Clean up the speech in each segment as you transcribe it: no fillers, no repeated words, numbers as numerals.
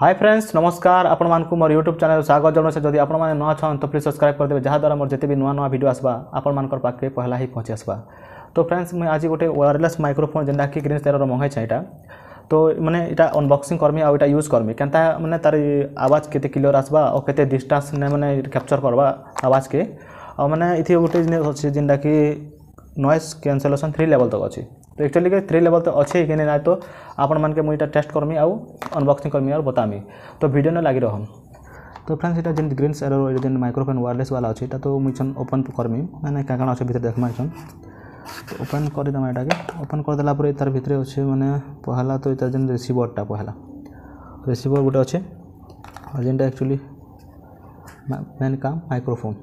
Hi friends नमस्कार आपण मानकु मोर YouTube channel स्वागत जनाऊँ जदि आपण मैंने नुआ छन तो प्लीज सब्सक्राइब कर देबे जहाँद्वारा मोर जिते भी नुआ नुआ वीडियो आसबा आपण मानकर पाखे पहला ही पहुँची आसबा। तो फ्रेंड्स मुझे आज गोटे वायरलेस माइक्रोफोन जेनटा कि ग्रीन तेरर मंगाई छा तो माने इटा अनबॉक्सिंग करमी आ इटा यूज करमी केनता माने तार आवाज केते क्लियर आसबा और केते डिस्टेंस ने माने कैप्चर करबा आवाज के और माने इथि गोटे जिनिस अछि जेनटा कि नॉइस कैंसलेशन 3 लेवल तक अछि। तो एक्चुअली के 3 लेवल तो अच्छे कि ना तो आपण मान के मुझे टेस्ट करमी आउ अनबॉक्सिंग करमी और बतामी तो वीडियो ने लगी रहम। तो फ्रेंड्स इटा जेन ग्रीन एरर जेन माइक्रोफोन वायरलेस वाला अछि तो मुझे ओपन करमी माने का काना अछि भीतर देखमा छन तो ओपन कर दमा एटा के ओपन कर देला पर तार भीतर अछि माने पहला तो इता जेन रिसीवरटा पहला रिसीवर गोटे अछि और जेनटा एक्चुअली मेन काम माइक्रोफोन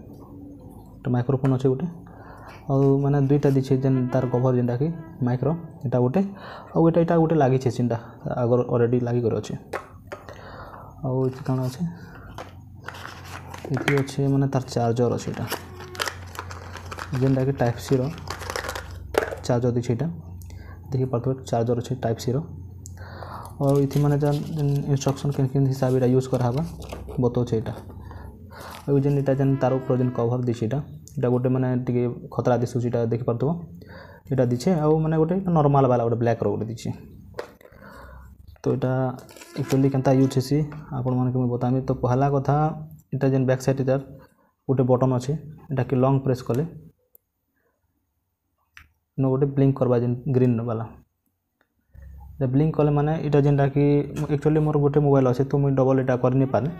तो माइक्रोफोन अछि गोटे और माने दुईटा दिछे जेन तार कवर जेनटा कि माइक्रो एटा गोटे और एटा गोटे लागि छे चिंता अगर ऑलरेडी लागि कर अछि और इति काना अछि इति अछि माने तार चार्जर अछि एटा जेनटा कि टाइप सी रो चार्जर दिछे एटा देखि परतो चार्जर अछि टाइप सी रो और इति माने जेन इंस्ट्रक्शन केन हिसाब एटा यूज कर हबा बतो छे एटा और जेन एटा जेन तार ऊपर जेन कवर दिछे एटा एटा गोटे माने टिके खतरा दिसु एटा देखि परतो एटा दिछे आ माने गोटे नॉर्मल वाला गोटे ब्लैक रो गोटे दिछे। तो एटा एक्चुअली केनता यूज हेसी आपण माने के बतामी तो पहला कथा एटा जेन बैक साइड इधर गोटे बटन अछि एटा के लॉन्ग प्रेस कले नो गोटे ब्लिंक करबा जेन ग्रीन वाला जे ब्लिंक कले माने एटा जेनटा कि एक्चुअली मोर गोटे मोबाइल अछि तो मुई डबल एटा कर नै पारे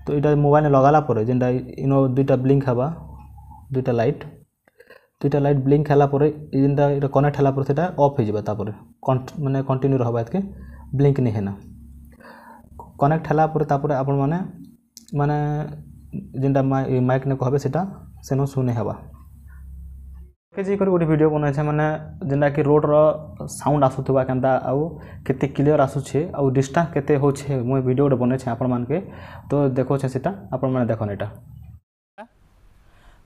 तो एटा मोबाइल लगाला पर जेनटा इनो दुईटा ब्लिंक हबा दुईटा लाइट ब्लिंक हला पर जेनटा एटा कनेक्ट हला पर सेटा ऑफ हो जिबा तापर माने कंटिन्यू रहबा एतके ब्लिंक नै हेना कनेक्ट हला पर तापर आपण माने माने जेनटा माइक ने कहबे सेटा सेनो सुने हबा के जी कर गोटे वीडियो बनै छै माने जेनटा कि रोड रो साउंड आसुथबा केनता आ केते क्लियर आसु छे आ डिस्टेंस केते हो छे मोय वीडियो गोटे बनै छै आपण मान के तो देखो छे सेटा आपण माने देखन एटा।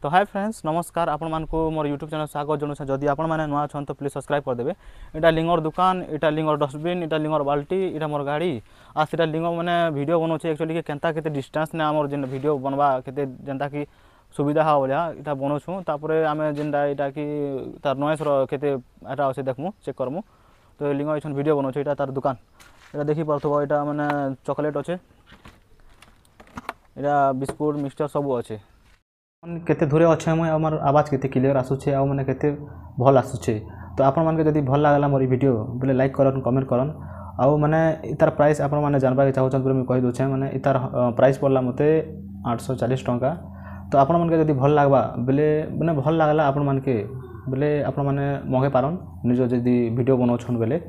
तो हाय फ्रेंड्स नमस्कार आपण मान को मोर यूट्यूब चैनल स्वागत जनाऊँ जदि आपण मैंने नुआ छन तो प्लीज सब्सक्राइब कर देबे। एटा लिंगर दुकान एटा लिंगर डस्टबिन एटा लिंगर बाल्टी एटा मोर गाड़ी आ सेटा लिंगर माने वीडियो बनौ छे एक्चुअली के केनता केते डिस्टेंस ने हमर जेन वीडियो बनवा केते जेनता कि सुविधा हा बोलिया एटा बनौ छु तापरे आमे जेनटा एटा कि तार नॉइस रो केते एटा अछि देखमु चेक करमु। तो लिंगर इछन वीडियो बनौ छे एटा तार दुकान एटा देखि परथबो एटा माने चॉकलेट अछि एटा बिस्कुट मिक्सचर सब अछि केते दूरे अच्छे मैं आमर आवाज केते क्लियर आसुचे आ माने केते भल आसुचे। तो आपण मान के जदी भल लागला मोर वीडियो बोले लाइक करन कमेंट करन आ माने इतार प्राइस आपण माने जानबा के चाहौ छन मैं कहि दउ छे माने इतार प्राइस पड़ला मते 840 टका। तो आपण मान के जदी भल लागबा बोले माने भल लागला आपण मान के बोले आपण माने मंगे पारन निजो जदी वीडियो बनौ छन बोले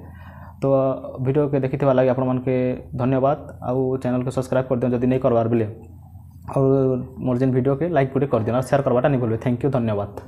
तो वीडियो के देखिथिबा लागि आपण मान के धन्यवाद आ चैनल के सब्सक्राइब कर दियो जदी नै करबार बोले और मोर जेन वीडियो के लाइक पूरे कर देना शेयर करवाटा नहीं भूलबे। थैंक यू धन्यवाद।